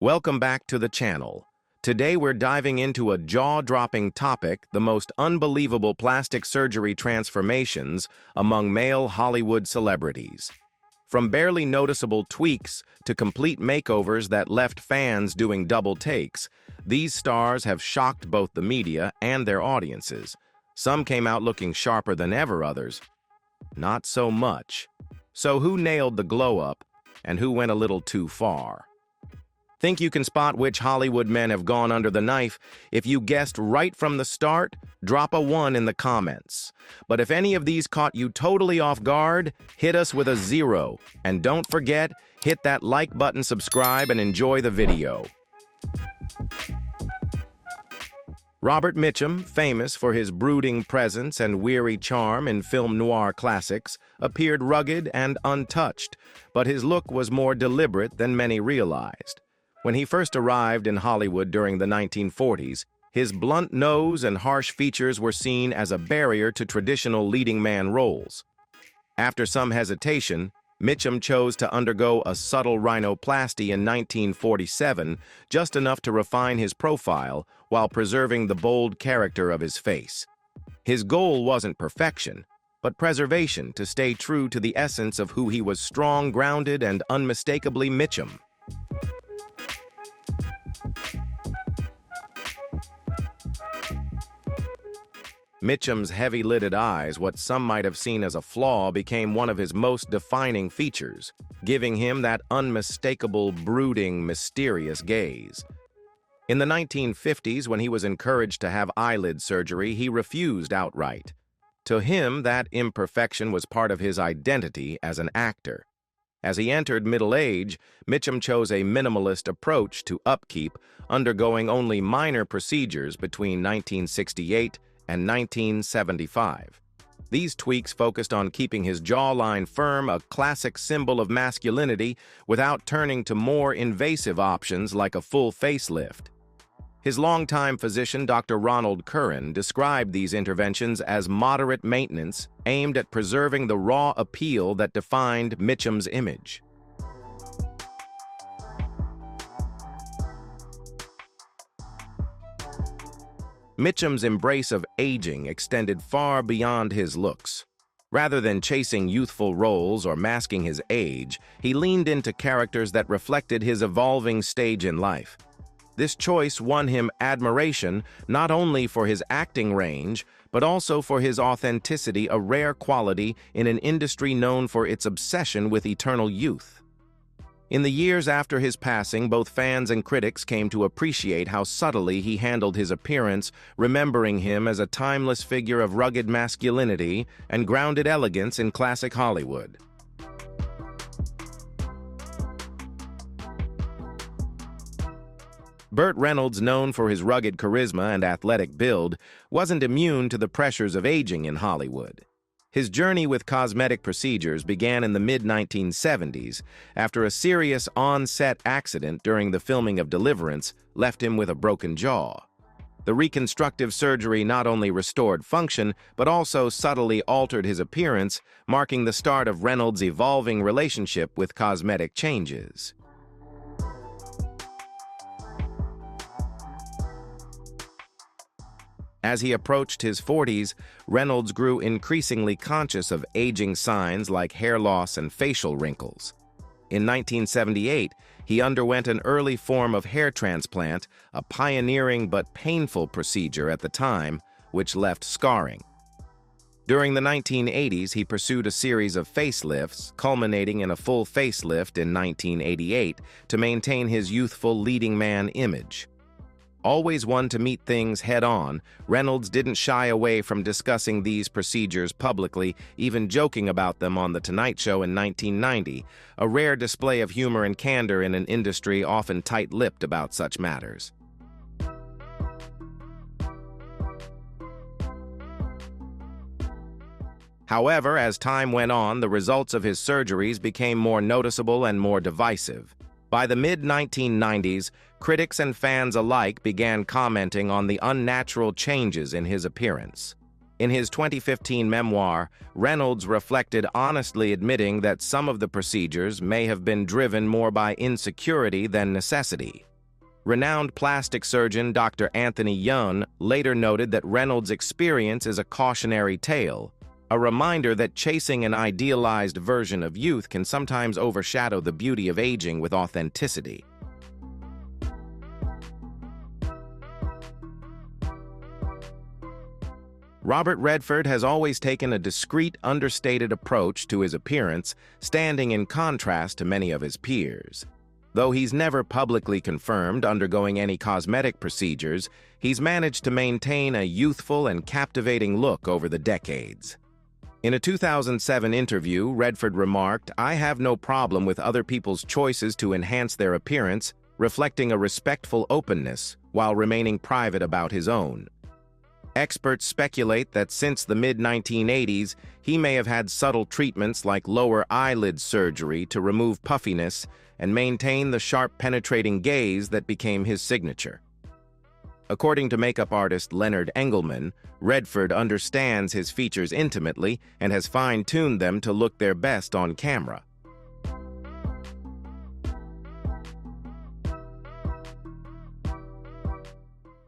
Welcome back to the channel. Today we're diving into a jaw-dropping topic, the most unbelievable plastic surgery transformations among male Hollywood celebrities. From barely noticeable tweaks to complete makeovers that left fans doing double takes, these stars have shocked both the media and their audiences. Some came out looking sharper than ever, others not so much. So who nailed the glow-up and who went a little too far? Think you can spot which Hollywood men have gone under the knife? If you guessed right from the start, drop a 1 in the comments. But if any of these caught you totally off guard, hit us with a 0. And don't forget, hit that like button, subscribe, and enjoy the video. Robert Mitchum, famous for his brooding presence and weary charm in film noir classics, appeared rugged and untouched, but his look was more deliberate than many realized. When he first arrived in Hollywood during the 1940s, his blunt nose and harsh features were seen as a barrier to traditional leading man roles. After some hesitation, Mitchum chose to undergo a subtle rhinoplasty in 1947, just enough to refine his profile while preserving the bold character of his face. His goal wasn't perfection, but preservation to stay true to the essence of who he was: strong, grounded, and unmistakably Mitchum. Mitchum's heavy-lidded eyes, what some might have seen as a flaw, became one of his most defining features, giving him that unmistakable, brooding, mysterious gaze. In the 1950s, when he was encouraged to have eyelid surgery, he refused outright. To him, that imperfection was part of his identity as an actor. As he entered middle age, Mitchum chose a minimalist approach to upkeep, undergoing only minor procedures between 1968 and 1975. These tweaks focused on keeping his jawline firm, a classic symbol of masculinity, without turning to more invasive options like a full facelift. His longtime physician, Dr. Ronald Curran, described these interventions as moderate maintenance aimed at preserving the raw appeal that defined Mitchum's image. Mitchum's embrace of aging extended far beyond his looks. Rather than chasing youthful roles or masking his age, he leaned into characters that reflected his evolving stage in life. This choice won him admiration not only for his acting range, but also for his authenticity, a rare quality in an industry known for its obsession with eternal youth. In the years after his passing, both fans and critics came to appreciate how subtly he handled his appearance, remembering him as a timeless figure of rugged masculinity and grounded elegance in classic Hollywood. Burt Reynolds, known for his rugged charisma and athletic build, wasn't immune to the pressures of aging in Hollywood. His journey with cosmetic procedures began in the mid-1970s after a serious on-set accident during the filming of Deliverance left him with a broken jaw. The reconstructive surgery not only restored function, but also subtly altered his appearance, marking the start of Reynolds' evolving relationship with cosmetic changes. As he approached his 40s, Reynolds grew increasingly conscious of aging signs like hair loss and facial wrinkles. In 1978, he underwent an early form of hair transplant, a pioneering but painful procedure at the time, which left scarring. During the 1980s, he pursued a series of facelifts, culminating in a full facelift in 1988 to maintain his youthful leading man image. Always one to meet things head-on, Reynolds didn't shy away from discussing these procedures publicly, even joking about them on The Tonight Show in 1990, a rare display of humor and candor in an industry often tight-lipped about such matters. However, as time went on, the results of his surgeries became more noticeable and more divisive. By the mid-1990s, critics and fans alike began commenting on the unnatural changes in his appearance. In his 2015 memoir, Reynolds reflected, honestly admitting that some of the procedures may have been driven more by insecurity than necessity. Renowned plastic surgeon Dr. Anthony Young later noted that Reynolds' experience is a cautionary tale, a reminder that chasing an idealized version of youth can sometimes overshadow the beauty of aging with authenticity. Robert Redford has always taken a discreet, understated approach to his appearance, standing in contrast to many of his peers. Though he's never publicly confirmed undergoing any cosmetic procedures, he's managed to maintain a youthful and captivating look over the decades. In a 2007 interview, Redford remarked, "I have no problem with other people's choices to enhance their appearance, reflecting a respectful openness, while remaining private about his own." Experts speculate that since the mid-1980s, he may have had subtle treatments like lower eyelid surgery to remove puffiness and maintain the sharp, penetrating gaze that became his signature. According to makeup artist Leonard Engelman, Redford understands his features intimately and has fine-tuned them to look their best on camera.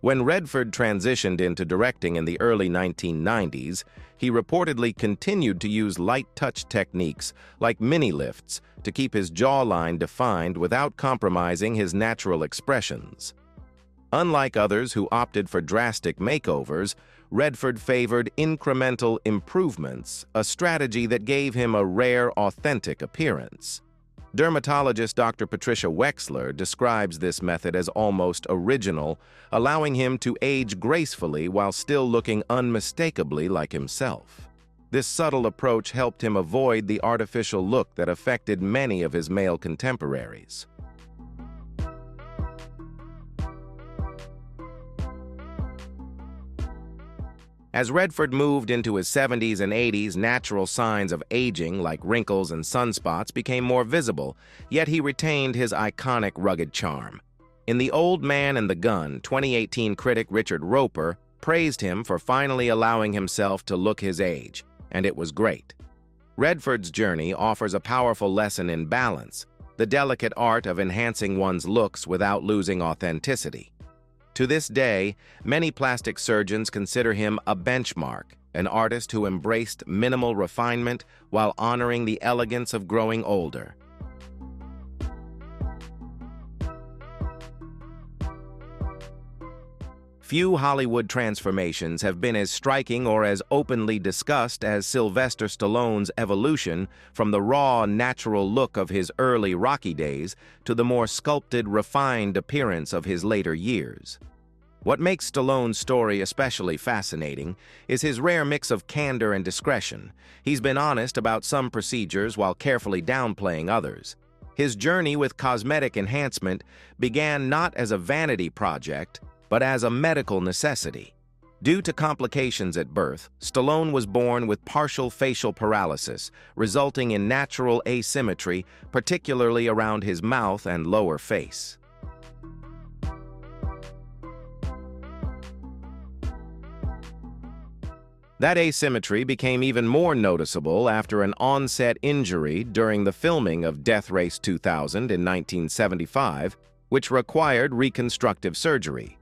When Redford transitioned into directing in the early 1990s, he reportedly continued to use light-touch techniques like mini-lifts to keep his jawline defined without compromising his natural expressions. Unlike others who opted for drastic makeovers, Redford favored incremental improvements, a strategy that gave him a rare, authentic appearance. Dermatologist Dr. Patricia Wexler describes this method as almost original, allowing him to age gracefully while still looking unmistakably like himself. This subtle approach helped him avoid the artificial look that affected many of his male contemporaries. As Redford moved into his 70s and 80s, natural signs of aging, like wrinkles and sunspots, became more visible, yet he retained his iconic rugged charm. In The Old Man and the Gun, 2018 critic Richard Roeper praised him for finally allowing himself to look his age, and it was great. Redford's journey offers a powerful lesson in balance, the delicate art of enhancing one's looks without losing authenticity. To this day, many plastic surgeons consider him a benchmark, an artist who embraced minimal refinement while honoring the elegance of growing older. Few Hollywood transformations have been as striking or as openly discussed as Sylvester Stallone's evolution from the raw, natural look of his early Rocky days to the more sculpted, refined appearance of his later years. What makes Stallone's story especially fascinating is his rare mix of candor and discretion. He's been honest about some procedures while carefully downplaying others. His journey with cosmetic enhancement began not as a vanity project, but as a medical necessity. Due to complications at birth, Stallone was born with partial facial paralysis, resulting in natural asymmetry, particularly around his mouth and lower face. That asymmetry became even more noticeable after an onset injury during the filming of Death Race 2000 in 1975, which required reconstructive surgery.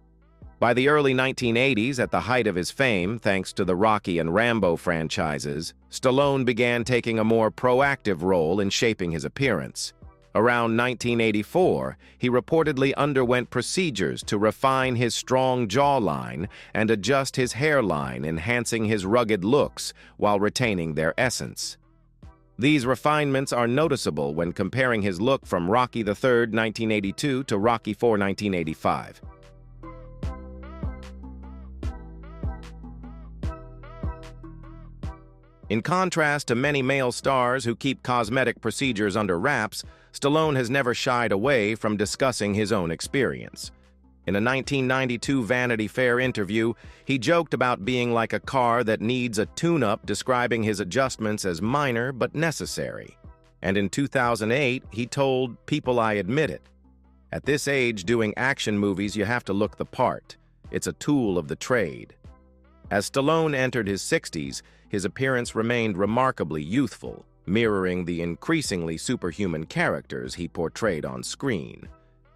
By the early 1980s, at the height of his fame, thanks to the Rocky and Rambo franchises, Stallone began taking a more proactive role in shaping his appearance. Around 1984, he reportedly underwent procedures to refine his strong jawline and adjust his hairline, enhancing his rugged looks while retaining their essence. These refinements are noticeable when comparing his look from Rocky III, 1982 to Rocky IV, 1985. In contrast to many male stars who keep cosmetic procedures under wraps, Stallone has never shied away from discussing his own experience. In a 1992 Vanity Fair interview, he joked about being like a car that needs a tune-up, describing his adjustments as minor but necessary. And in 2008, he told People I Admit It, "At this age, doing action movies, you have to look the part. It's a tool of the trade." As Stallone entered his 60s, his appearance remained remarkably youthful, mirroring the increasingly superhuman characters he portrayed on screen.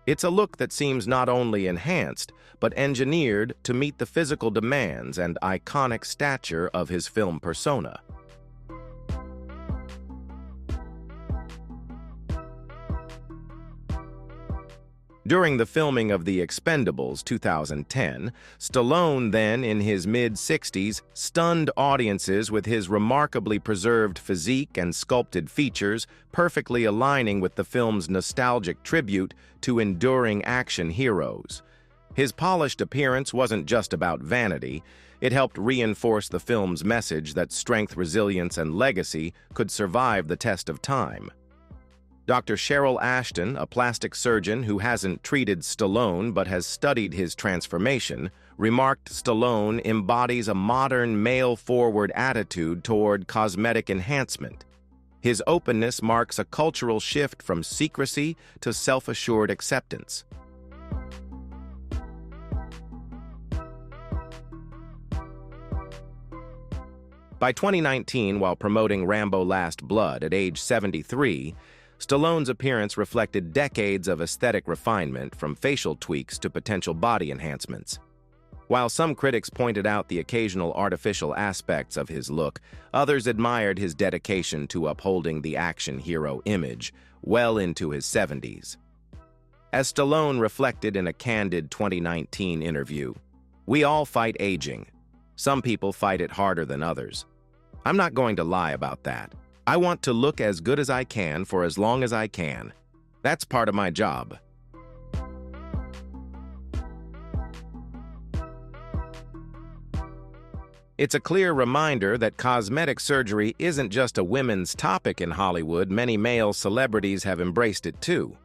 It's a look that seems not only enhanced, but engineered to meet the physical demands and iconic stature of his film persona. During the filming of The Expendables 2010, Stallone, then in his mid-60s, stunned audiences with his remarkably preserved physique and sculpted features, perfectly aligning with the film's nostalgic tribute to enduring action heroes. His polished appearance wasn't just about vanity. It helped reinforce the film's message that strength, resilience, and legacy could survive the test of time. Dr. Cheryl Ashton, a plastic surgeon who hasn't treated Stallone but has studied his transformation, remarked Stallone embodies a modern male-forward attitude toward cosmetic enhancement. His openness marks a cultural shift from secrecy to self-assured acceptance. By 2019, while promoting Rambo: Last Blood at age 73, Stallone's appearance reflected decades of aesthetic refinement, from facial tweaks to potential body enhancements. While some critics pointed out the occasional artificial aspects of his look, others admired his dedication to upholding the action hero image well into his 70s. As Stallone reflected in a candid 2019 interview, "We all fight aging. Some people fight it harder than others. I'm not going to lie about that. I want to look as good as I can for as long as I can. That's part of my job." It's a clear reminder that cosmetic surgery isn't just a women's topic in Hollywood. Many male celebrities have embraced it too.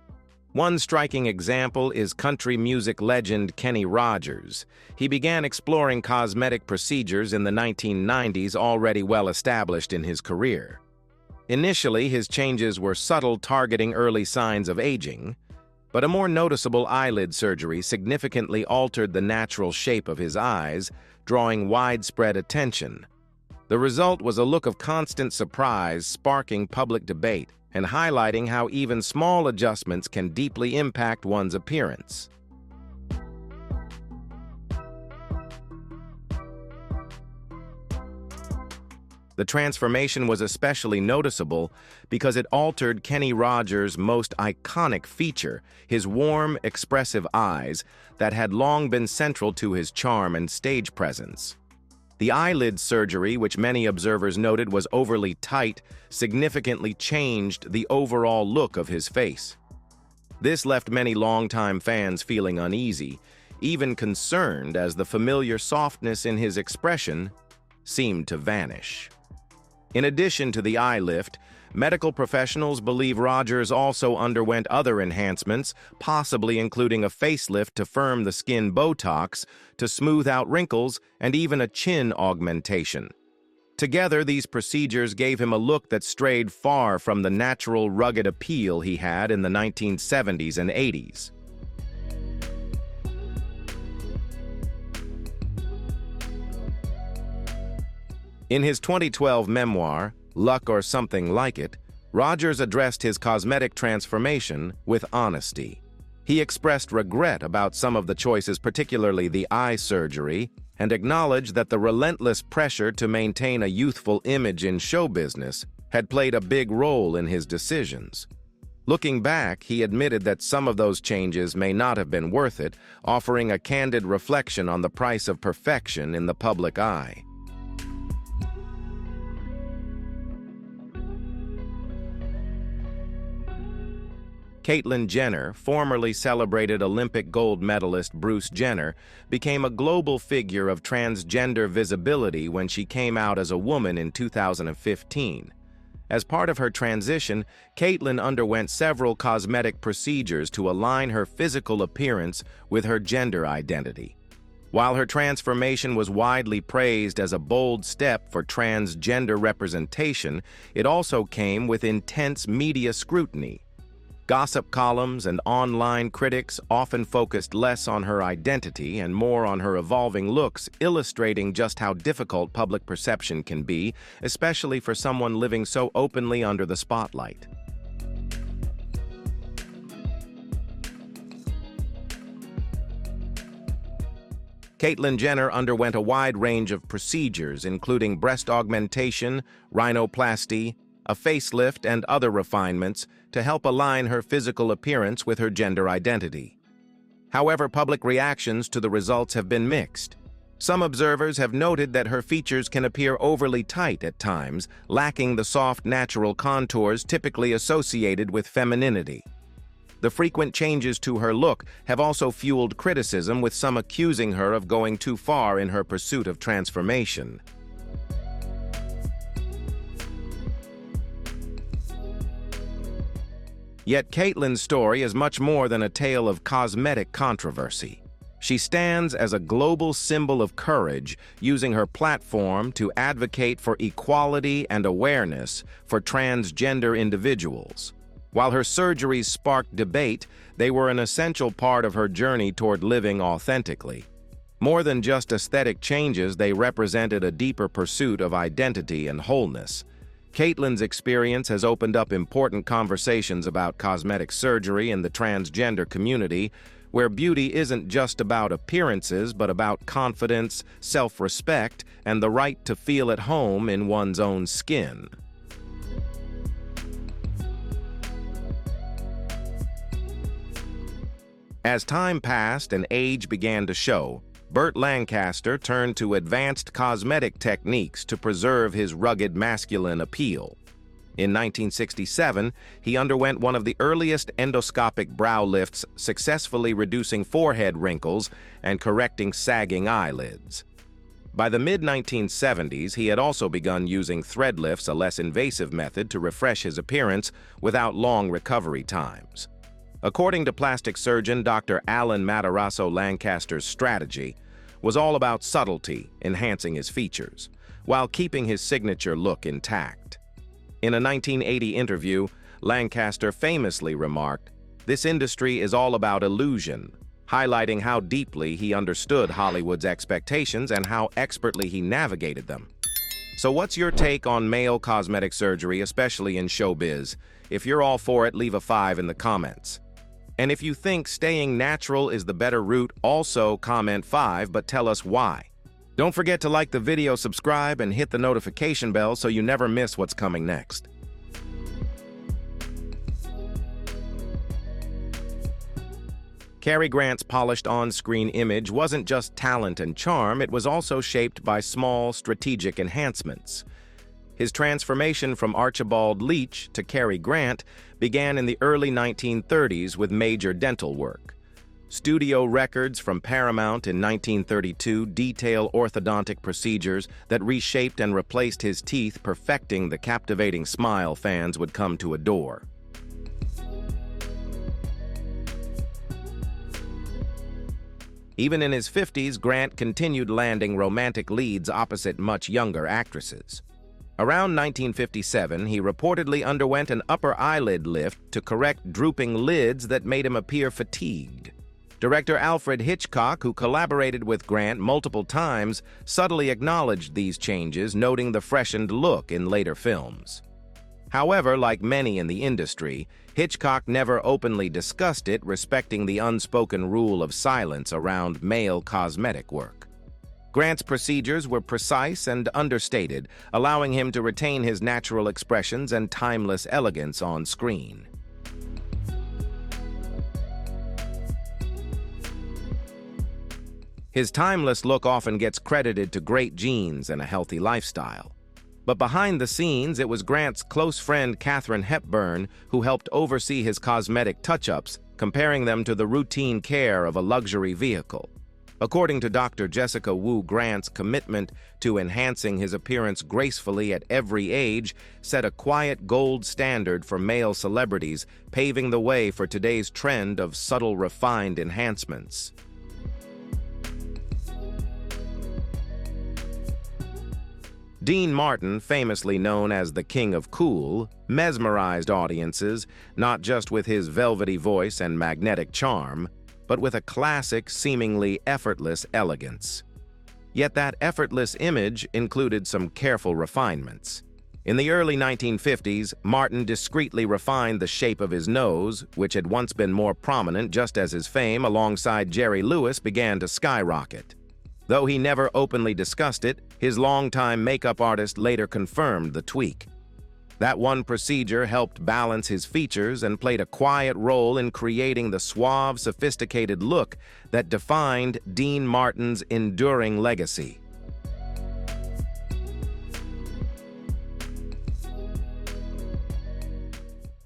One striking example is country music legend Kenny Rogers. He began exploring cosmetic procedures in the 1990s, already well established in his career. Initially, his changes were subtle, targeting early signs of aging, but a more noticeable eyelid surgery significantly altered the natural shape of his eyes, drawing widespread attention. The result was a look of constant surprise, sparking public debate and highlighting how even small adjustments can deeply impact one's appearance. The transformation was especially noticeable because it altered Kenny Rogers' most iconic feature, his warm, expressive eyes that had long been central to his charm and stage presence. The eyelid surgery, which many observers noted was overly tight, significantly changed the overall look of his face. This left many longtime fans feeling uneasy, even concerned, as the familiar softness in his expression seemed to vanish. In addition to the eye lift, medical professionals believe Rogers also underwent other enhancements, possibly including a facelift to firm the skin, Botox to smooth out wrinkles, and even a chin augmentation. Together, these procedures gave him a look that strayed far from the natural, rugged appeal he had in the 1970s and 80s. In his 2012 memoir, Luck or Something Like It, Rogers addressed his cosmetic transformation with honesty. He expressed regret about some of the choices, particularly the eye surgery, and acknowledged that the relentless pressure to maintain a youthful image in show business had played a big role in his decisions. Looking back, he admitted that some of those changes may not have been worth it, offering a candid reflection on the price of perfection in the public eye. Caitlyn Jenner, formerly celebrated Olympic gold medalist Bruce Jenner, became a global figure of transgender visibility when she came out as a woman in 2015. As part of her transition, Caitlyn underwent several cosmetic procedures to align her physical appearance with her gender identity. While her transformation was widely praised as a bold step for transgender representation, it also came with intense media scrutiny. Gossip columns and online critics often focused less on her identity and more on her evolving looks, illustrating just how difficult public perception can be, especially for someone living so openly under the spotlight. Caitlyn Jenner underwent a wide range of procedures, including breast augmentation, rhinoplasty, a facelift, and other refinements to help align her physical appearance with her gender identity. However, public reactions to the results have been mixed. Some observers have noted that her features can appear overly tight at times, lacking the soft, natural contours typically associated with femininity. The frequent changes to her look have also fueled criticism, with some accusing her of going too far in her pursuit of transformation. Yet Caitlyn's story is much more than a tale of cosmetic controversy. She stands as a global symbol of courage, using her platform to advocate for equality and awareness for transgender individuals. While her surgeries sparked debate, they were an essential part of her journey toward living authentically. More than just aesthetic changes, they represented a deeper pursuit of identity and wholeness. Caitlyn's experience has opened up important conversations about cosmetic surgery in the transgender community, where beauty isn't just about appearances, but about confidence, self-respect, and the right to feel at home in one's own skin. As time passed and age began to show, Burt Lancaster turned to advanced cosmetic techniques to preserve his rugged masculine appeal. In 1967, he underwent one of the earliest endoscopic brow lifts, successfully reducing forehead wrinkles and correcting sagging eyelids. By the mid-1970s, he had also begun using thread lifts, a less invasive method to refresh his appearance without long recovery times. According to plastic surgeon Dr. Alan Matarazzo, Lancaster's strategy was all about subtlety, enhancing his features, while keeping his signature look intact. In a 1980 interview, Lancaster famously remarked, "This industry is all about illusion," highlighting how deeply he understood Hollywood's expectations and how expertly he navigated them. So what's your take on male cosmetic surgery, especially in showbiz? If you're all for it, leave a 5 in the comments. And if you think staying natural is the better route, also comment 5, but tell us why. Don't forget to like the video, subscribe, and hit the notification bell so you never miss what's coming next. Cary Grant's polished on-screen image wasn't just talent and charm, it was also shaped by small, strategic enhancements. His transformation from Archibald Leach to Cary Grant began in the early 1930s with major dental work. Studio records from Paramount in 1932 detail orthodontic procedures that reshaped and replaced his teeth, perfecting the captivating smile fans would come to adore. Even in his 50s, Grant continued landing romantic leads opposite much younger actresses. Around 1957, he reportedly underwent an upper eyelid lift to correct drooping lids that made him appear fatigued. Director Alfred Hitchcock, who collaborated with Grant multiple times, subtly acknowledged these changes, noting the freshened look in later films. However, like many in the industry, Hitchcock never openly discussed it, respecting the unspoken rule of silence around male cosmetic work. Grant's procedures were precise and understated, allowing him to retain his natural expressions and timeless elegance on screen. His timeless look often gets credited to great genes and a healthy lifestyle. But behind the scenes, it was Grant's close friend Katharine Hepburn who helped oversee his cosmetic touch-ups, comparing them to the routine care of a luxury vehicle. According to Dr. Jessica Wu, Grant's commitment to enhancing his appearance gracefully at every age set a quiet gold standard for male celebrities, paving the way for today's trend of subtle, refined enhancements. Dean Martin, famously known as the King of Cool, mesmerized audiences not just with his velvety voice and magnetic charm, but with a classic, seemingly effortless elegance. Yet that effortless image included some careful refinements. In the early 1950s, Martin discreetly refined the shape of his nose, which had once been more prominent, just as his fame alongside Jerry Lewis began to skyrocket. Though he never openly discussed it, his longtime makeup artist later confirmed the tweak. That one procedure helped balance his features and played a quiet role in creating the suave, sophisticated look that defined Dean Martin's enduring legacy.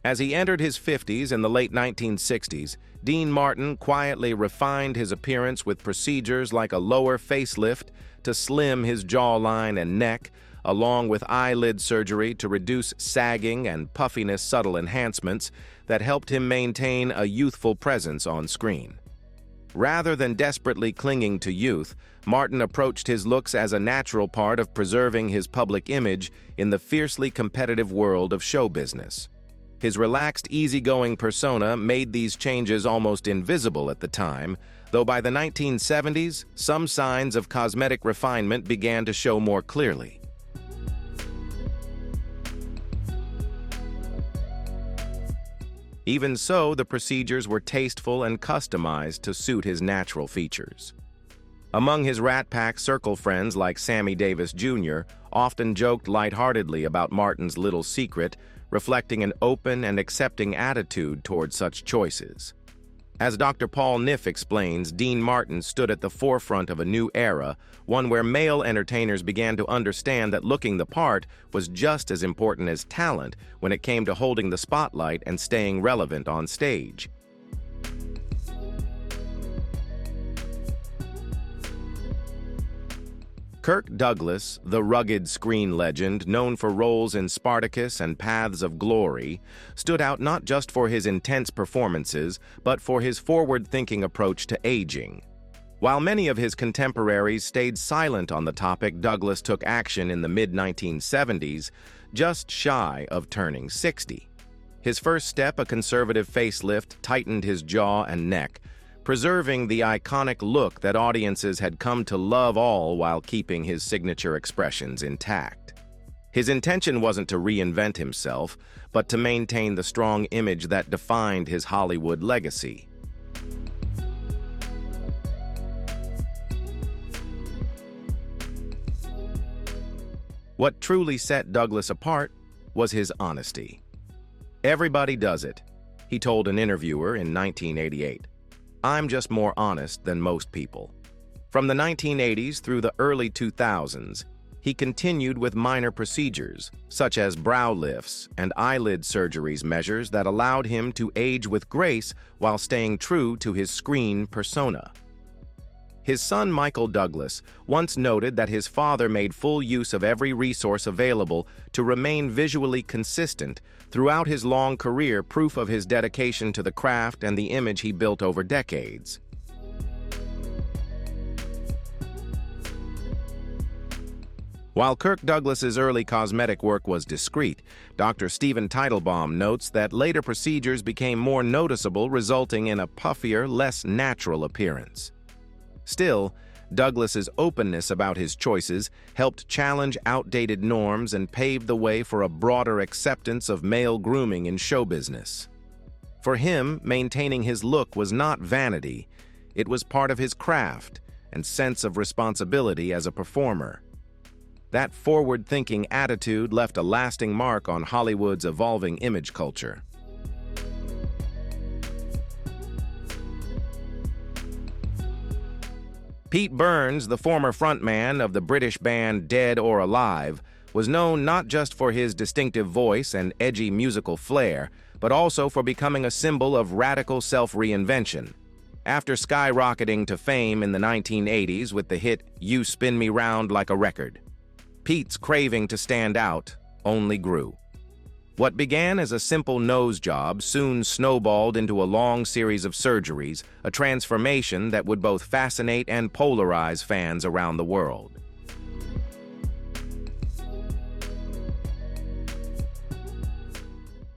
As he entered his 50s in the late 1960s, Dean Martin quietly refined his appearance with procedures like a lower facelift to slim his jawline and neck, along with eyelid surgery to reduce sagging and puffiness, subtle enhancements that helped him maintain a youthful presence on screen. Rather than desperately clinging to youth, Martin approached his looks as a natural part of preserving his public image in the fiercely competitive world of show business. His relaxed, easygoing persona made these changes almost invisible at the time, though by the 1970s, some signs of cosmetic refinement began to show more clearly. Even so, the procedures were tasteful and customized to suit his natural features. Among his Rat Pack circle friends like Sammy Davis Jr. often joked lightheartedly about Martin's little secret, reflecting an open and accepting attitude toward such choices. As Dr. Paul Niff explains, Dean Martin stood at the forefront of a new era, one where male entertainers began to understand that looking the part was just as important as talent when it came to holding the spotlight and staying relevant on stage. Kirk Douglas, the rugged screen legend known for roles in Spartacus and Paths of Glory, stood out not just for his intense performances, but for his forward-thinking approach to aging. While many of his contemporaries stayed silent on the topic, Douglas took action in the mid-1970s, just shy of turning 60. His first step, a conservative facelift, tightened his jaw and neck, preserving the iconic look that audiences had come to love, all while keeping his signature expressions intact. His intention wasn't to reinvent himself, but to maintain the strong image that defined his Hollywood legacy. What truly set Douglas apart was his honesty. "Everybody does it," he told an interviewer in 1988. "I'm just more honest than most people." From the 1980s through the early 2000s, he continued with minor procedures, such as brow lifts and eyelid surgeries, measures that allowed him to age with grace while staying true to his screen persona. His son Michael Douglas once noted that his father made full use of every resource available to remain visually consistent throughout his long career, proof of his dedication to the craft and the image he built over decades. While Kirk Douglas's early cosmetic work was discreet, Dr. Stephen Teitelbaum notes that later procedures became more noticeable, resulting in a puffier, less natural appearance. Still, Douglas's openness about his choices helped challenge outdated norms and paved the way for a broader acceptance of male grooming in show business. For him, maintaining his look was not vanity, it was part of his craft and sense of responsibility as a performer. That forward-thinking attitude left a lasting mark on Hollywood's evolving image culture. Pete Burns, the former frontman of the British band Dead or Alive, was known not just for his distinctive voice and edgy musical flair, but also for becoming a symbol of radical self-reinvention. After skyrocketing to fame in the 1980s with the hit "You Spin Me Round Like a Record," Pete's craving to stand out only grew. What began as a simple nose job soon snowballed into a long series of surgeries, a transformation that would both fascinate and polarize fans around the world.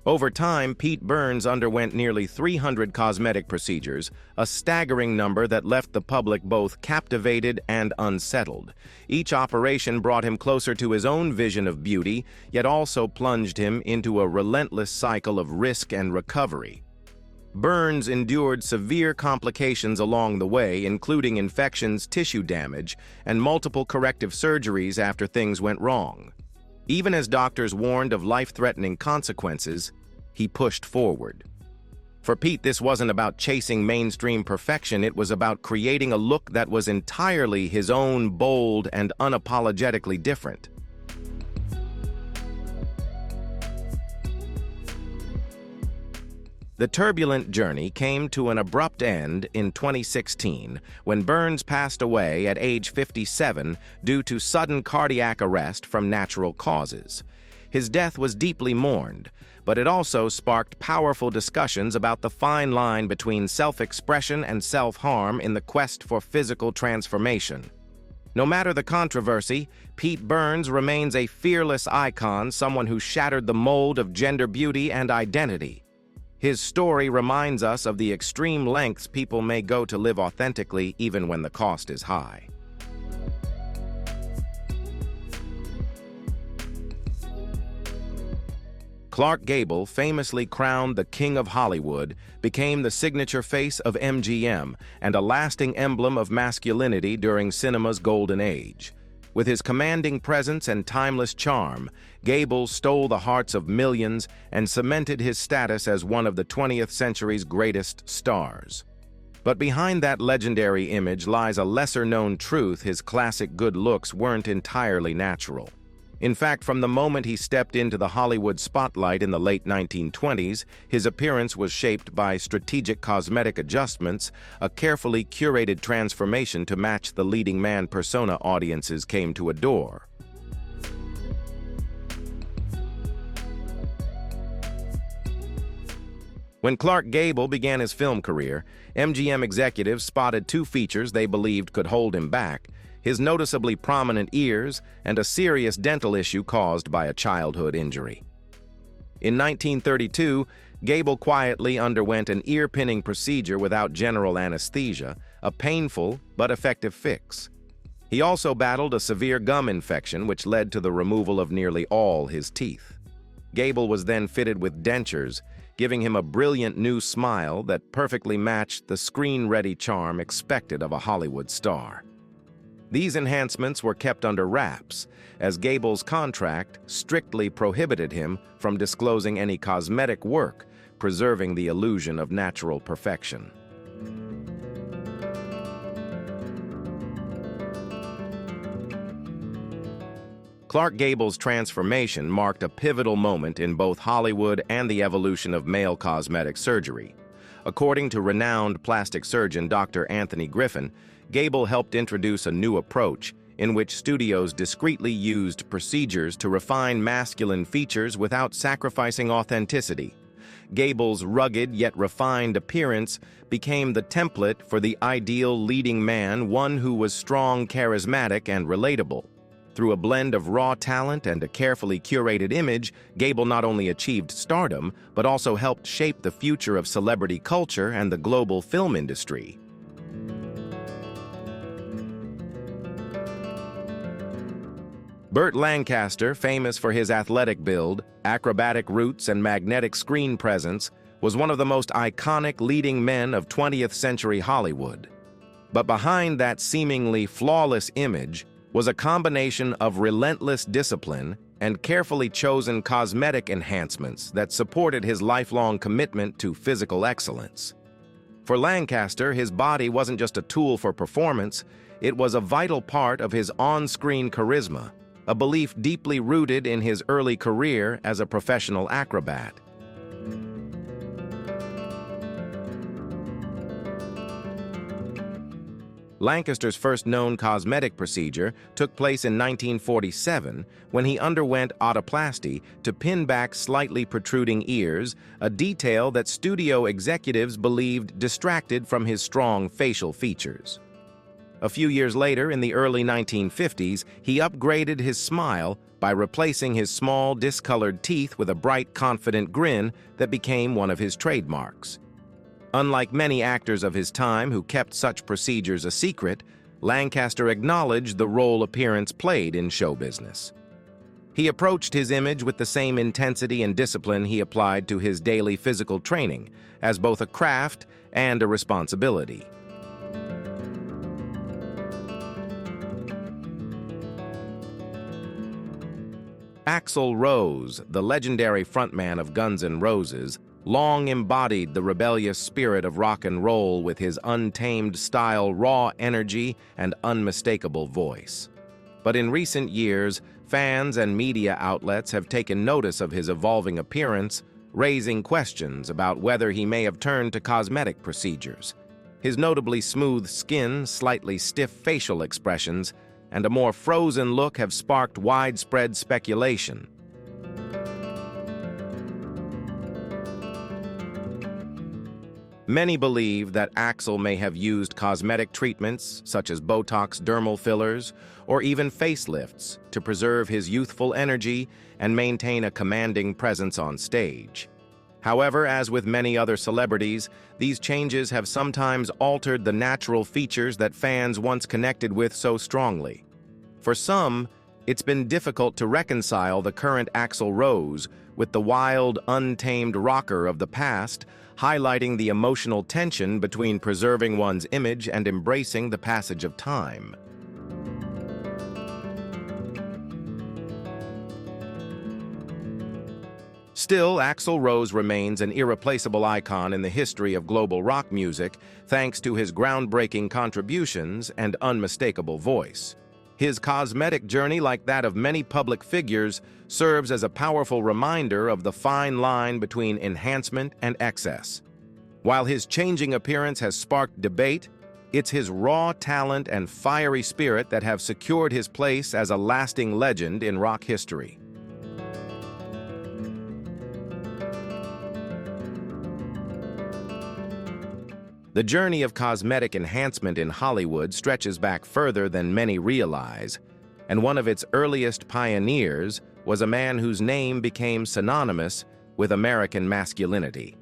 Over time, Pete Burns underwent nearly 300 cosmetic procedures, a staggering number that left the public both captivated and unsettled. Each operation brought him closer to his own vision of beauty, yet also plunged him into a relentless cycle of risk and recovery. Burns endured severe complications along the way, including infections, tissue damage, and multiple corrective surgeries after things went wrong. Even as doctors warned of life-threatening consequences, he pushed forward. For Pete, this wasn't about chasing mainstream perfection, it was about creating a look that was entirely his own, bold and unapologetically different. The turbulent journey came to an abrupt end in 2016 when Burns passed away at age 57 due to sudden cardiac arrest from natural causes. His death was deeply mourned, but it also sparked powerful discussions about the fine line between self-expression and self-harm in the quest for physical transformation. No matter the controversy, Pete Burns remains a fearless icon, someone who shattered the mold of gender beauty and identity. His story reminds us of the extreme lengths people may go to live authentically, even when the cost is high. Clark Gable, famously crowned the King of Hollywood, became the signature face of MGM and a lasting emblem of masculinity during cinema's golden age. With his commanding presence and timeless charm, Gable stole the hearts of millions and cemented his status as one of the 20th century's greatest stars. But behind that legendary image lies a lesser-known truth: his classic good looks weren't entirely natural. In fact, from the moment he stepped into the Hollywood spotlight in the late 1920s, his appearance was shaped by strategic cosmetic adjustments, a carefully curated transformation to match the leading man persona audiences came to adore. When Clark Gable began his film career, MGM executives spotted two features they believed could hold him back: his noticeably prominent ears and a serious dental issue caused by a childhood injury. In 1932, Gable quietly underwent an ear-pinning procedure without general anesthesia, a painful but effective fix. He also battled a severe gum infection which led to the removal of nearly all his teeth. Gable was then fitted with dentures, giving him a brilliant new smile that perfectly matched the screen-ready charm expected of a Hollywood star. These enhancements were kept under wraps, as Gable's contract strictly prohibited him from disclosing any cosmetic work, preserving the illusion of natural perfection. Clark Gable's transformation marked a pivotal moment in both Hollywood and the evolution of male cosmetic surgery. According to renowned plastic surgeon Dr. Anthony Griffin, Gable helped introduce a new approach in which studios discreetly used procedures to refine masculine features without sacrificing authenticity. Gable's rugged yet refined appearance became the template for the ideal leading man, one who was strong, charismatic, and relatable. Through a blend of raw talent and a carefully curated image, Gable not only achieved stardom, but also helped shape the future of celebrity culture and the global film industry. Burt Lancaster, famous for his athletic build, acrobatic roots, and magnetic screen presence, was one of the most iconic leading men of 20th century Hollywood. But behind that seemingly flawless image was a combination of relentless discipline and carefully chosen cosmetic enhancements that supported his lifelong commitment to physical excellence. For Lancaster, his body wasn't just a tool for performance, it was a vital part of his on-screen charisma, a belief deeply rooted in his early career as a professional acrobat. Lancaster's first known cosmetic procedure took place in 1947 when he underwent otoplasty to pin back slightly protruding ears, a detail that studio executives believed distracted from his strong facial features. A few years later, in the early 1950s, he upgraded his smile by replacing his small, discolored teeth with a bright, confident grin that became one of his trademarks. Unlike many actors of his time who kept such procedures a secret, Lancaster acknowledged the role appearance played in show business. He approached his image with the same intensity and discipline he applied to his daily physical training, as both a craft and a responsibility. Axl Rose, the legendary frontman of Guns N' Roses, long embodied the rebellious spirit of rock and roll with his untamed style, raw energy, and unmistakable voice. But in recent years, fans and media outlets have taken notice of his evolving appearance, raising questions about whether he may have turned to cosmetic procedures. His notably smooth skin, slightly stiff facial expressions, and a more frozen look have sparked widespread speculation. Many believe that Axl may have used cosmetic treatments, such as Botox dermal fillers, or even facelifts, to preserve his youthful energy and maintain a commanding presence on stage. However, as with many other celebrities, these changes have sometimes altered the natural features that fans once connected with so strongly. For some, it's been difficult to reconcile the current Axl Rose with the wild, untamed rocker of the past, highlighting the emotional tension between preserving one's image and embracing the passage of time. Still, Axl Rose remains an irreplaceable icon in the history of global rock music, thanks to his groundbreaking contributions and unmistakable voice. His cosmetic journey, like that of many public figures, serves as a powerful reminder of the fine line between enhancement and excess. While his changing appearance has sparked debate, it's his raw talent and fiery spirit that have secured his place as a lasting legend in rock history. The journey of cosmetic enhancement in Hollywood stretches back further than many realize, and one of its earliest pioneers was a man whose name became synonymous with American masculinity.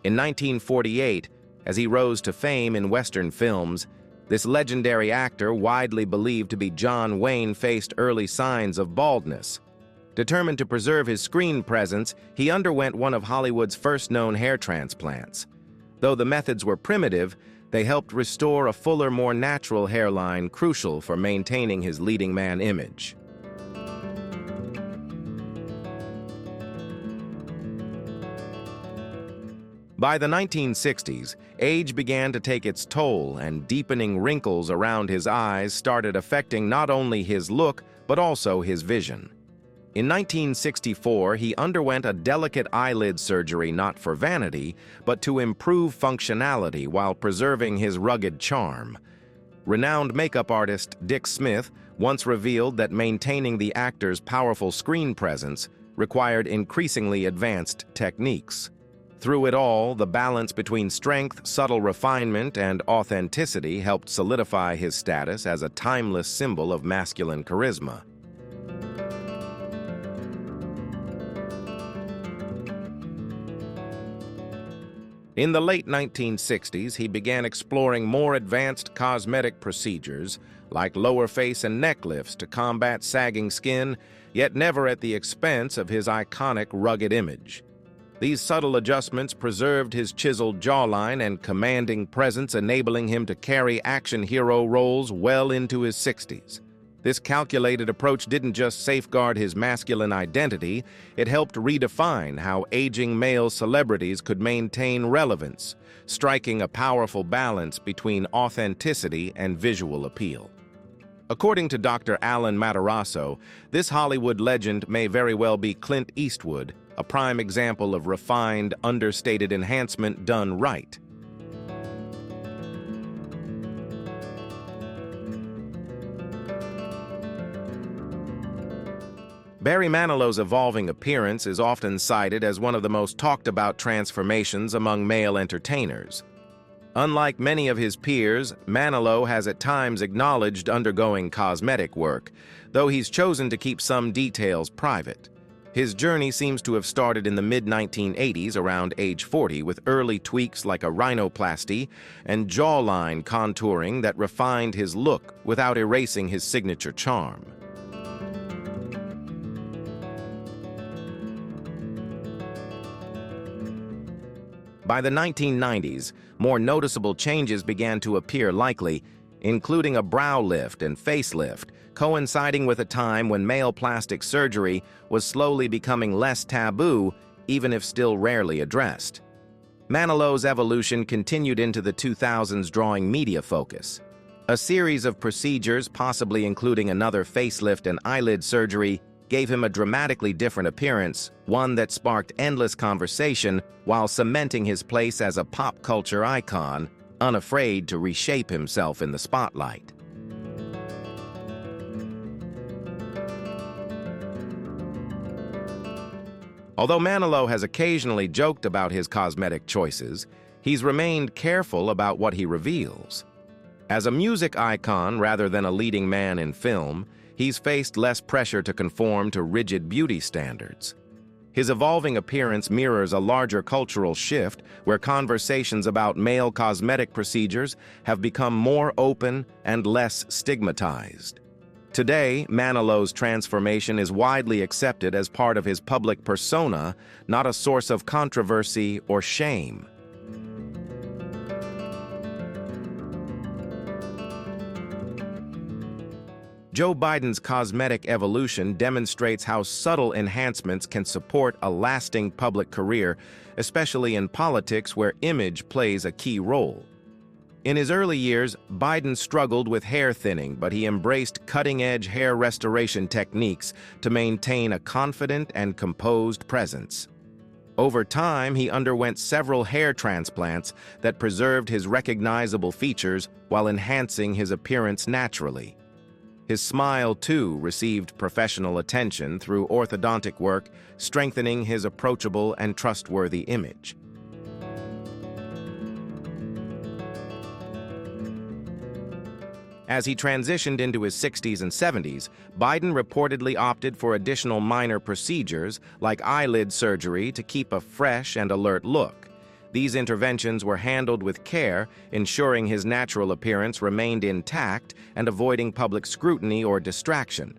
In 1948, as he rose to fame in Western films, this legendary actor, widely believed to be John Wayne, faced early signs of baldness. Determined to preserve his screen presence, he underwent one of Hollywood's first known hair transplants. Though the methods were primitive, they helped restore a fuller, more natural hairline, crucial for maintaining his leading man image. By the 1960s, age began to take its toll, and deepening wrinkles around his eyes started affecting not only his look, but also his vision. In 1964, he underwent a delicate eyelid surgery not for vanity, but to improve functionality while preserving his rugged charm. Renowned makeup artist Dick Smith once revealed that maintaining the actor's powerful screen presence required increasingly advanced techniques. Through it all, the balance between strength, subtle refinement, and authenticity helped solidify his status as a timeless symbol of masculine charisma. In the late 1960s, he began exploring more advanced cosmetic procedures, like lower face and neck lifts to combat sagging skin, yet never at the expense of his iconic rugged image. These subtle adjustments preserved his chiseled jawline and commanding presence, enabling him to carry action hero roles well into his 60s. This calculated approach didn't just safeguard his masculine identity, it helped redefine how aging male celebrities could maintain relevance, striking a powerful balance between authenticity and visual appeal. According to Dr. Alan Matarazzo, this Hollywood legend may very well be Clint Eastwood, a prime example of refined, understated enhancement done right. Barry Manilow's evolving appearance is often cited as one of the most talked-about transformations among male entertainers. Unlike many of his peers, Manilow has at times acknowledged undergoing cosmetic work, though he's chosen to keep some details private. His journey seems to have started in the mid-1980s, around age 40, with early tweaks like a rhinoplasty and jawline contouring that refined his look without erasing his signature charm. By the 1990s, more noticeable changes began to appear likely, including a brow lift and facelift, coinciding with a time when male plastic surgery was slowly becoming less taboo, even if still rarely addressed. Manilow's evolution continued into the 2000s, drawing media focus. A series of procedures, possibly including another facelift and eyelid surgery, gave him a dramatically different appearance, one that sparked endless conversation while cementing his place as a pop culture icon, unafraid to reshape himself in the spotlight. Although Manilow has occasionally joked about his cosmetic choices, he's remained careful about what he reveals. As a music icon rather than a leading man in film, he's faced less pressure to conform to rigid beauty standards. His evolving appearance mirrors a larger cultural shift where conversations about male cosmetic procedures have become more open and less stigmatized. Today, Manilow's transformation is widely accepted as part of his public persona, not a source of controversy or shame. Joe Biden's cosmetic evolution demonstrates how subtle enhancements can support a lasting public career, especially in politics where image plays a key role. In his early years, Biden struggled with hair thinning, but he embraced cutting-edge hair restoration techniques to maintain a confident and composed presence. Over time, he underwent several hair transplants that preserved his recognizable features while enhancing his appearance naturally. His smile, too, received professional attention through orthodontic work, strengthening his approachable and trustworthy image. As he transitioned into his 60s and 70s, Biden reportedly opted for additional minor procedures like eyelid surgery to keep a fresh and alert look. These interventions were handled with care, ensuring his natural appearance remained intact and avoiding public scrutiny or distraction.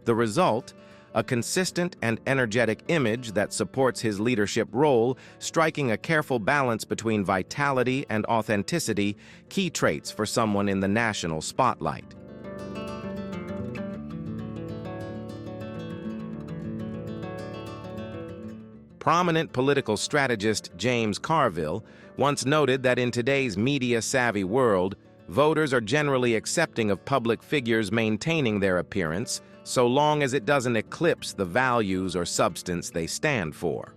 The result? A consistent and energetic image that supports his leadership role, striking a careful balance between vitality and authenticity, key traits for someone in the national spotlight. Prominent political strategist James Carville once noted that in today's media-savvy world, voters are generally accepting of public figures maintaining their appearance, so long as it doesn't eclipse the values or substance they stand for.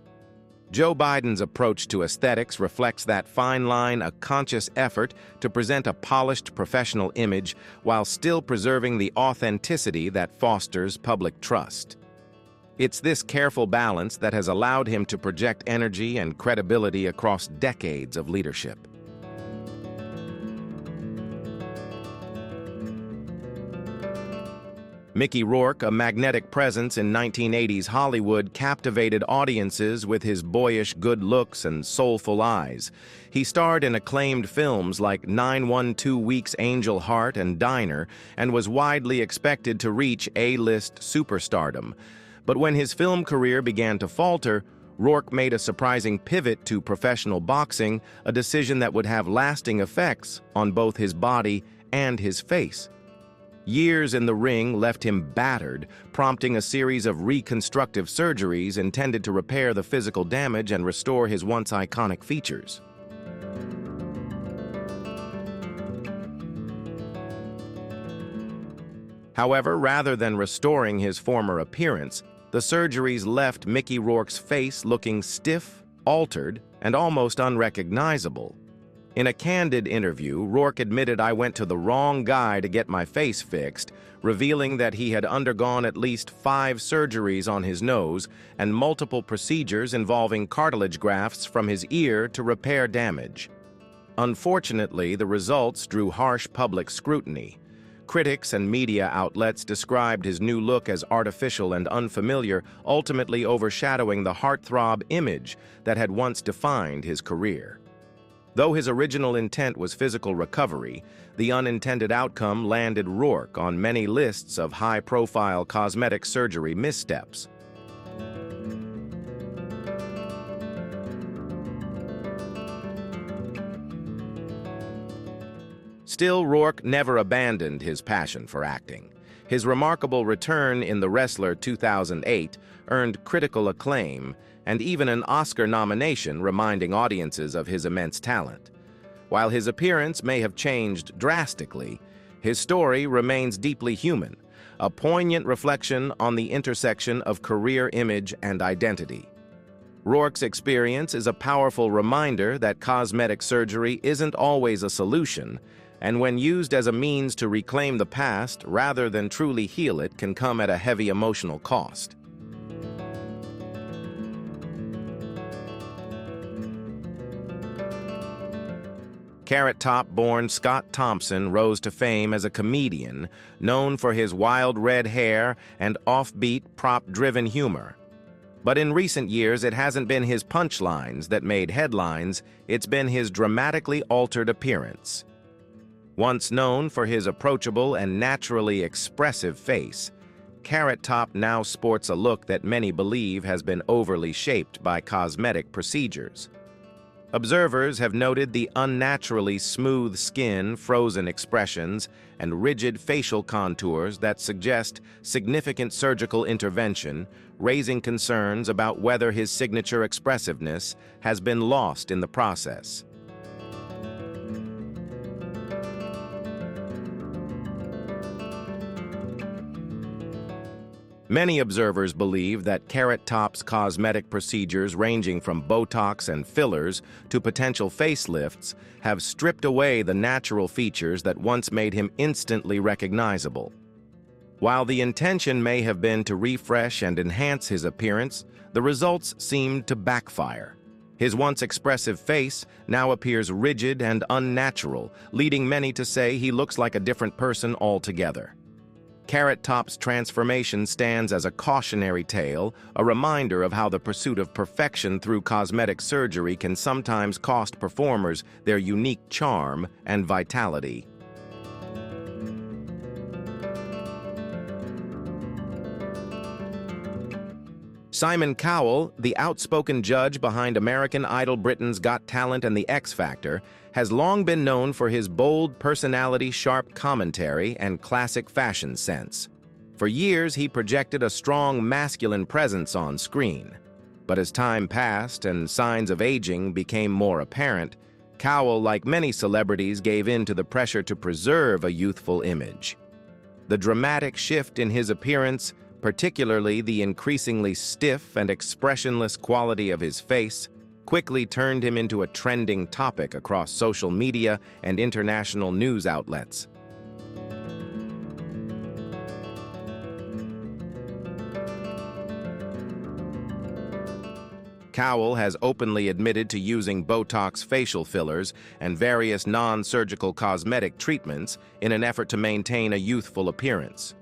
Joe Biden's approach to aesthetics reflects that fine line, a conscious effort to present a polished professional image while still preserving the authenticity that fosters public trust. It's this careful balance that has allowed him to project energy and credibility across decades of leadership. Mickey Rourke, a magnetic presence in 1980s Hollywood, captivated audiences with his boyish good looks and soulful eyes. He starred in acclaimed films like 912 Weeks, Angel Heart, and Diner, and was widely expected to reach A-list superstardom. But when his film career began to falter, Rourke made a surprising pivot to professional boxing, a decision that would have lasting effects on both his body and his face. Years in the ring left him battered, prompting a series of reconstructive surgeries intended to repair the physical damage and restore his once iconic features. However, rather than restoring his former appearance, the surgeries left Mickey Rourke's face looking stiff, altered, and almost unrecognizable. In a candid interview, Rourke admitted, "I went to the wrong guy to get my face fixed," revealing that he had undergone at least 5 surgeries on his nose and multiple procedures involving cartilage grafts from his ear to repair damage. Unfortunately, the results drew harsh public scrutiny. Critics and media outlets described his new look as artificial and unfamiliar, ultimately overshadowing the heartthrob image that had once defined his career. Though his original intent was physical recovery, the unintended outcome landed Rourke on many lists of high-profile cosmetic surgery missteps. Still, Rourke never abandoned his passion for acting. His remarkable return in The Wrestler 2008 earned critical acclaim and even an Oscar nomination, reminding audiences of his immense talent. While his appearance may have changed drastically, his story remains deeply human, a poignant reflection on the intersection of career image and identity. Rourke's experience is a powerful reminder that cosmetic surgery isn't always a solution, and when used as a means to reclaim the past rather than truly heal it, can come at a heavy emotional cost. Carrot Top-born Scott Thompson rose to fame as a comedian, known for his wild red hair and offbeat, prop-driven humor. But in recent years, it hasn't been his punchlines that made headlines, it's been his dramatically altered appearance. Once known for his approachable and naturally expressive face, Carrot Top now sports a look that many believe has been overly shaped by cosmetic procedures. Observers have noted the unnaturally smooth skin, frozen expressions, and rigid facial contours that suggest significant surgical intervention, raising concerns about whether his signature expressiveness has been lost in the process. Many observers believe that Carrot Top's cosmetic procedures, ranging from Botox and fillers to potential facelifts, have stripped away the natural features that once made him instantly recognizable. While the intention may have been to refresh and enhance his appearance, the results seemed to backfire. His once expressive face now appears rigid and unnatural, leading many to say he looks like a different person altogether. Carrot Top's transformation stands as a cautionary tale, a reminder of how the pursuit of perfection through cosmetic surgery can sometimes cost performers their unique charm and vitality. Simon Cowell, the outspoken judge behind American Idol Britain's Got Talent and The X Factor, has long been known for his bold personality, sharp commentary, and classic fashion sense. For years, he projected a strong masculine presence on screen. But as time passed and signs of aging became more apparent, Cowell, like many celebrities, gave in to the pressure to preserve a youthful image. The dramatic shift in his appearance, particularly the increasingly stiff and expressionless quality of his face, quickly turned him into a trending topic across social media and international news outlets. Cowell has openly admitted to using Botox facial fillers and various non-surgical cosmetic treatments in an effort to maintain a youthful appearance.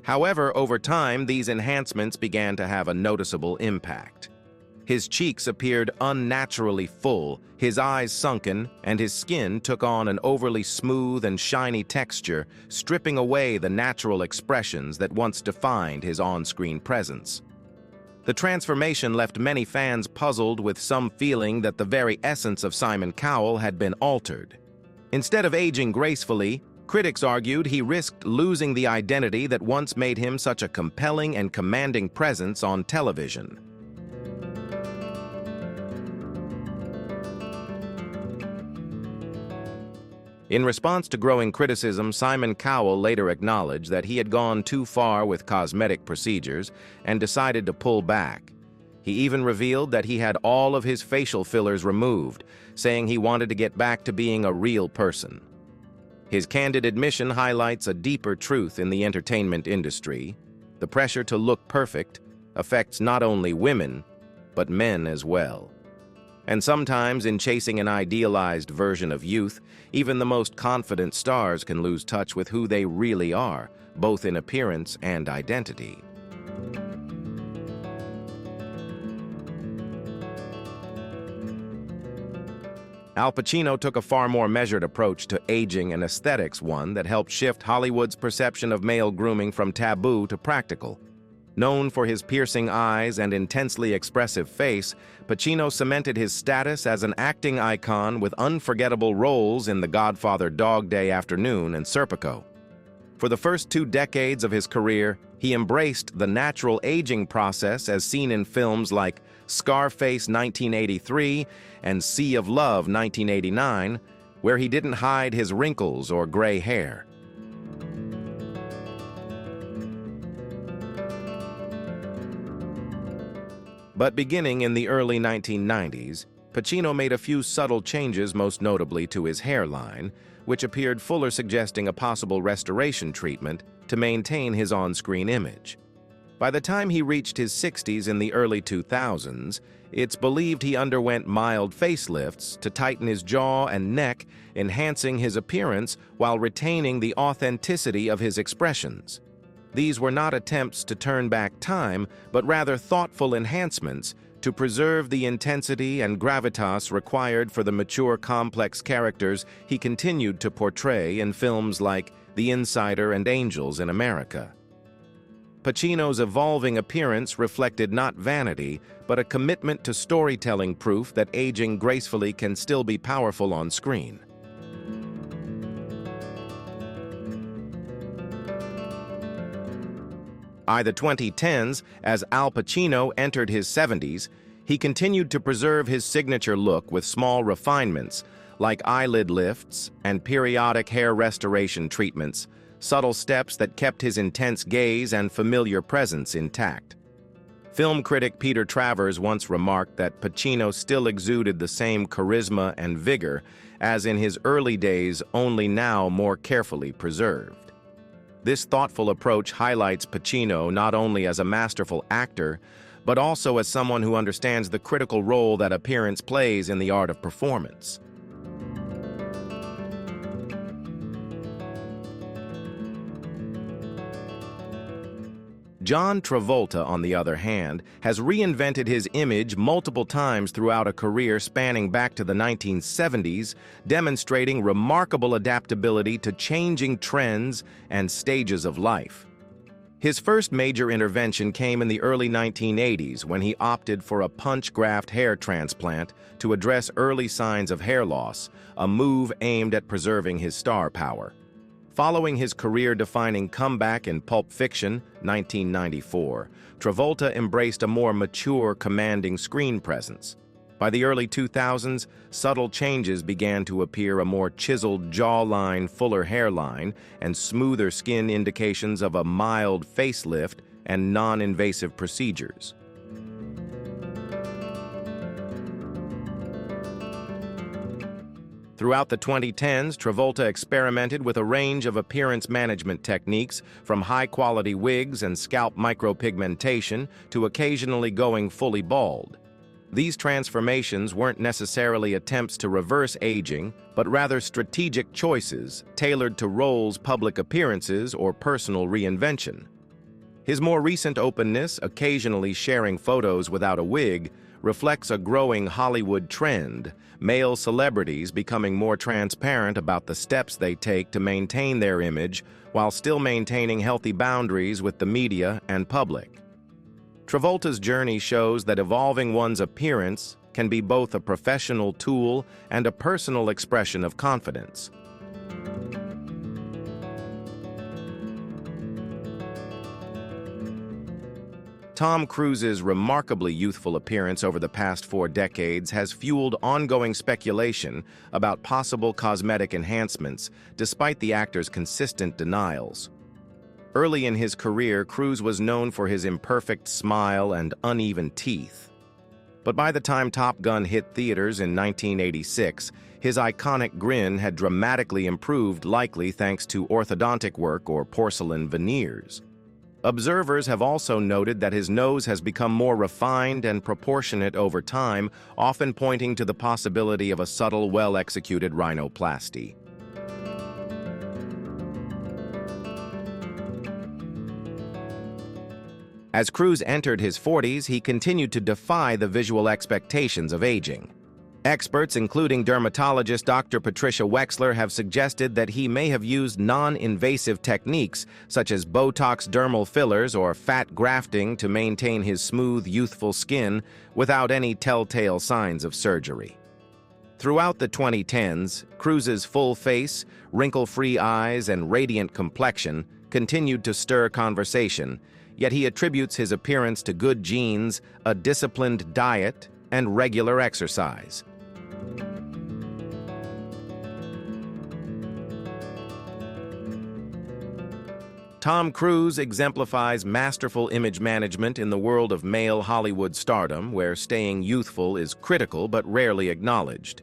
However, over time, these enhancements began to have a noticeable impact. His cheeks appeared unnaturally full, his eyes sunken, and his skin took on an overly smooth and shiny texture, stripping away the natural expressions that once defined his on-screen presence. The transformation left many fans puzzled, with some feeling that the very essence of Simon Cowell had been altered. Instead of aging gracefully, critics argued he risked losing the identity that once made him such a compelling and commanding presence on television. In response to growing criticism, Simon Cowell later acknowledged that he had gone too far with cosmetic procedures and decided to pull back. He even revealed that he had all of his facial fillers removed, saying he wanted to get back to being a real person. His candid admission highlights a deeper truth in the entertainment industry. The pressure to look perfect affects not only women, but men as well. And sometimes, in chasing an idealized version of youth, even the most confident stars can lose touch with who they really are, both in appearance and identity. Al Pacino took a far more measured approach to aging and aesthetics, one that helped shift Hollywood's perception of male grooming from taboo to practical. Known for his piercing eyes and intensely expressive face, Pacino cemented his status as an acting icon with unforgettable roles in The Godfather, Dog Day Afternoon, and Serpico. For the first 2 decades of his career, he embraced the natural aging process as seen in films like Scarface 1983 and Sea of Love 1989, where he didn't hide his wrinkles or gray hair. But beginning in the early 1990s, Pacino made a few subtle changes, most notably to his hairline, which appeared fuller, suggesting a possible restoration treatment to maintain his on-screen image. By the time he reached his 60s in the early 2000s, it's believed he underwent mild facelifts to tighten his jaw and neck, enhancing his appearance while retaining the authenticity of his expressions. These were not attempts to turn back time, but rather thoughtful enhancements to preserve the intensity and gravitas required for the mature, complex characters he continued to portray in films like The Insider and Angels in America. Pacino's evolving appearance reflected not vanity, but a commitment to storytelling, proof that aging gracefully can still be powerful on screen. By the 2010s, as Al Pacino entered his 70s, he continued to preserve his signature look with small refinements like eyelid lifts and periodic hair restoration treatments, subtle steps that kept his intense gaze and familiar presence intact. Film critic Peter Travers once remarked that Pacino still exuded the same charisma and vigor as in his early days, only now more carefully preserved. This thoughtful approach highlights Pacino not only as a masterful actor, but also as someone who understands the critical role that appearance plays in the art of performance. John Travolta, on the other hand, has reinvented his image multiple times throughout a career spanning back to the 1970s, demonstrating remarkable adaptability to changing trends and stages of life. His first major intervention came in the early 1980s when he opted for a punch graft hair transplant to address early signs of hair loss, a move aimed at preserving his star power. Following his career-defining comeback in Pulp Fiction, 1994, Travolta embraced a more mature, commanding screen presence. By the early 2000s, subtle changes began to appear: a more chiseled jawline, fuller hairline, and smoother skin, indications of a mild facelift and non-invasive procedures. Throughout the 2010s, Travolta experimented with a range of appearance management techniques, from high-quality wigs and scalp micropigmentation to occasionally going fully bald. These transformations weren't necessarily attempts to reverse aging, but rather strategic choices tailored to roles, public appearances, or personal reinvention. His more recent openness, occasionally sharing photos without a wig, reflects a growing Hollywood trend: male celebrities becoming more transparent about the steps they take to maintain their image while still maintaining healthy boundaries with the media and public. Travolta's journey shows that evolving one's appearance can be both a professional tool and a personal expression of confidence. Tom Cruise's remarkably youthful appearance over the past 4 decades has fueled ongoing speculation about possible cosmetic enhancements, despite the actor's consistent denials. Early in his career, Cruise was known for his imperfect smile and uneven teeth. But by the time Top Gun hit theaters in 1986, his iconic grin had dramatically improved, likely thanks to orthodontic work or porcelain veneers. Observers have also noted that his nose has become more refined and proportionate over time, often pointing to the possibility of a subtle, well-executed rhinoplasty. As Cruise entered his 40s, he continued to defy the visual expectations of aging. Experts, including dermatologist Dr. Patricia Wexler, have suggested that he may have used non-invasive techniques such as Botox dermal fillers or fat grafting to maintain his smooth, youthful skin without any telltale signs of surgery. Throughout the 2010s, Cruise's full face, wrinkle-free eyes, and radiant complexion continued to stir conversation, yet he attributes his appearance to good genes, a disciplined diet, and regular exercise. Tom Cruise exemplifies masterful image management in the world of male Hollywood stardom, where staying youthful is critical but rarely acknowledged.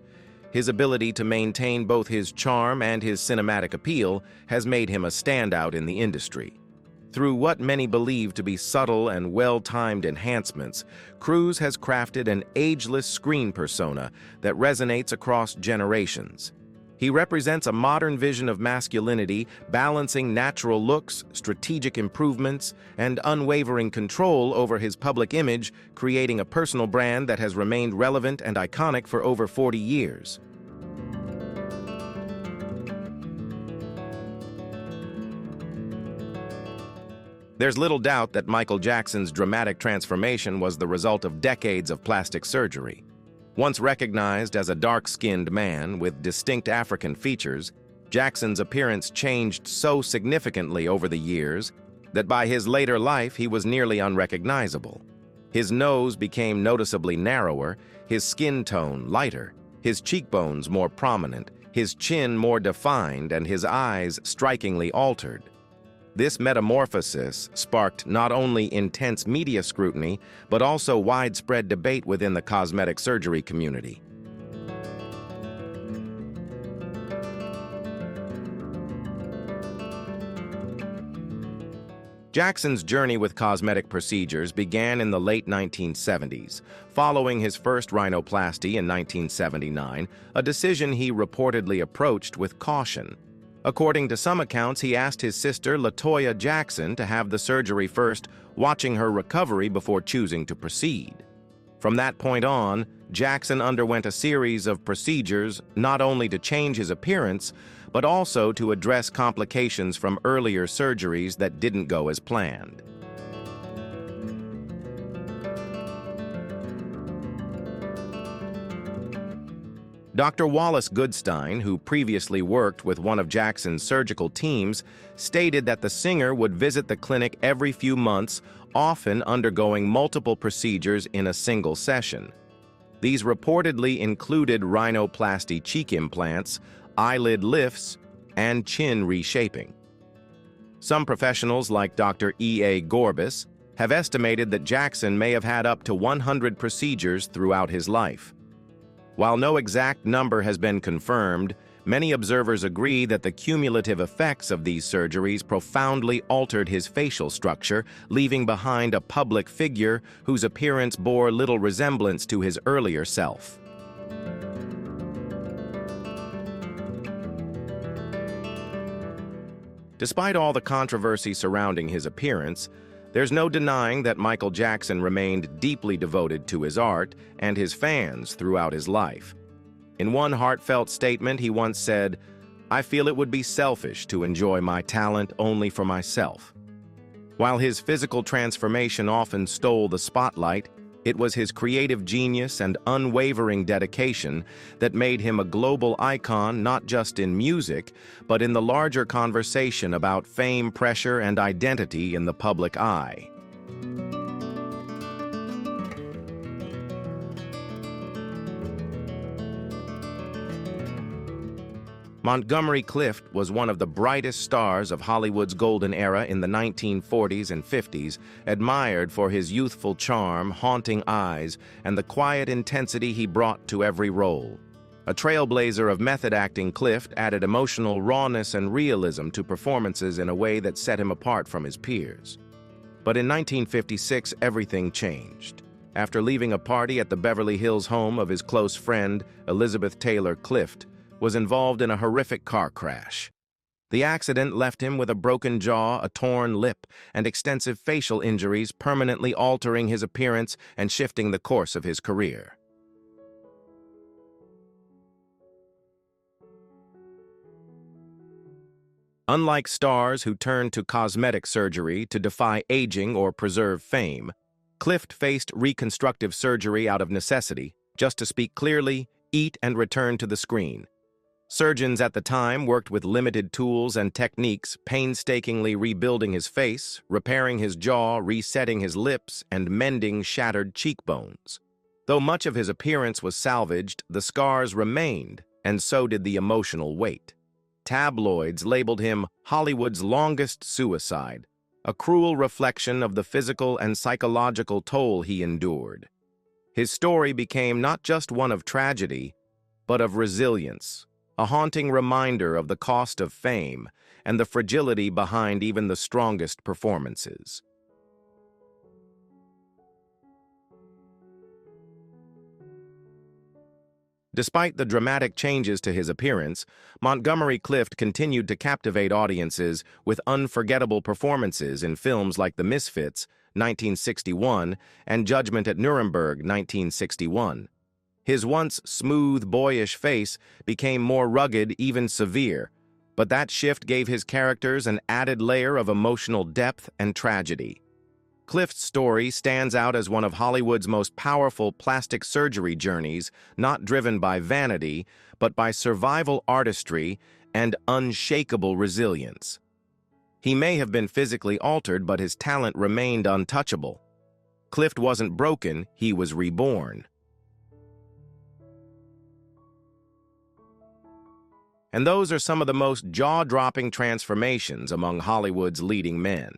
His ability to maintain both his charm and his cinematic appeal has made him a standout in the industry. Through what many believe to be subtle and well-timed enhancements, Cruise has crafted an ageless screen persona that resonates across generations. He represents a modern vision of masculinity, balancing natural looks, strategic improvements, and unwavering control over his public image, creating a personal brand that has remained relevant and iconic for over 40 years. There's little doubt that Michael Jackson's dramatic transformation was the result of decades of plastic surgery. Once recognized as a dark-skinned man with distinct African features, Jackson's appearance changed so significantly over the years that by his later life he was nearly unrecognizable. His nose became noticeably narrower, his skin tone lighter, his cheekbones more prominent, his chin more defined, and his eyes strikingly altered. This metamorphosis sparked not only intense media scrutiny, but also widespread debate within the cosmetic surgery community. Jackson's journey with cosmetic procedures began in the late 1970s, following his first rhinoplasty in 1979, a decision he reportedly approached with caution. According to some accounts, he asked his sister, LaToya Jackson, to have the surgery first, watching her recovery before choosing to proceed. From that point on, Jackson underwent a series of procedures not only to change his appearance, but also to address complications from earlier surgeries that didn't go as planned. Dr. Wallace Goodstein, who previously worked with one of Jackson's surgical teams, stated that the singer would visit the clinic every few months, often undergoing multiple procedures in a single session. These reportedly included rhinoplasty cheek implants, eyelid lifts, and chin reshaping. Some professionals, like Dr. E.A. Gorbis, have estimated that Jackson may have had up to 100 procedures throughout his life. While no exact number has been confirmed, many observers agree that the cumulative effects of these surgeries profoundly altered his facial structure, leaving behind a public figure whose appearance bore little resemblance to his earlier self. Despite all the controversy surrounding his appearance, there's no denying that Michael Jackson remained deeply devoted to his art and his fans throughout his life. In one heartfelt statement, he once said, "I feel it would be selfish to enjoy my talent only for myself." While his physical transformation often stole the spotlight, it was his creative genius and unwavering dedication that made him a global icon not just in music, but in the larger conversation about fame, pressure, and identity in the public eye. Montgomery Clift was one of the brightest stars of Hollywood's golden era in the 1940s and 50s, admired for his youthful charm, haunting eyes, and the quiet intensity he brought to every role. A trailblazer of method acting, Clift added emotional rawness and realism to performances in a way that set him apart from his peers. But in 1956, everything changed. After leaving a party at the Beverly Hills home of his close friend, Elizabeth Taylor Clift, was involved in a horrific car crash. The accident left him with a broken jaw, a torn lip, and extensive facial injuries, permanently altering his appearance and shifting the course of his career. Unlike stars who turned to cosmetic surgery to defy aging or preserve fame, Clift faced reconstructive surgery out of necessity, just to speak clearly, eat and return to the screen. Surgeons at the time worked with limited tools and techniques, painstakingly rebuilding his face, repairing his jaw, resetting his lips, and mending shattered cheekbones. Though much of his appearance was salvaged, the scars remained, and so did the emotional weight. Tabloids labeled him Hollywood's longest suicide, a cruel reflection of the physical and psychological toll he endured. His story became not just one of tragedy, but of resilience, a haunting reminder of the cost of fame and the fragility behind even the strongest performances. Despite the dramatic changes to his appearance, Montgomery Clift continued to captivate audiences with unforgettable performances in films like The Misfits, 1961, and Judgment at Nuremberg, 1961. His once smooth, boyish face became more rugged, even severe, but that shift gave his characters an added layer of emotional depth and tragedy. Clift's story stands out as one of Hollywood's most powerful plastic surgery journeys, not driven by vanity, but by survival artistry and unshakable resilience. He may have been physically altered, but his talent remained untouchable. Clift wasn't broken, he was reborn. And those are some of the most jaw-dropping transformations among Hollywood's leading men.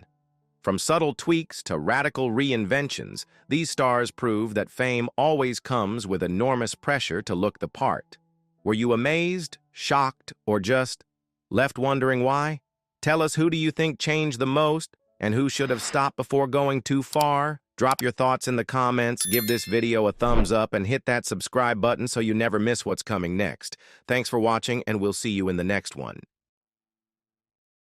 From subtle tweaks to radical reinventions, these stars prove that fame always comes with enormous pressure to look the part. Were you amazed, shocked, or just left wondering why? Tell us, who do you think changed the most, and who should have stopped before going too far? Drop your thoughts in the comments, give this video a thumbs up, and hit that subscribe button so you never miss what's coming next. Thanks for watching, and we'll see you in the next one.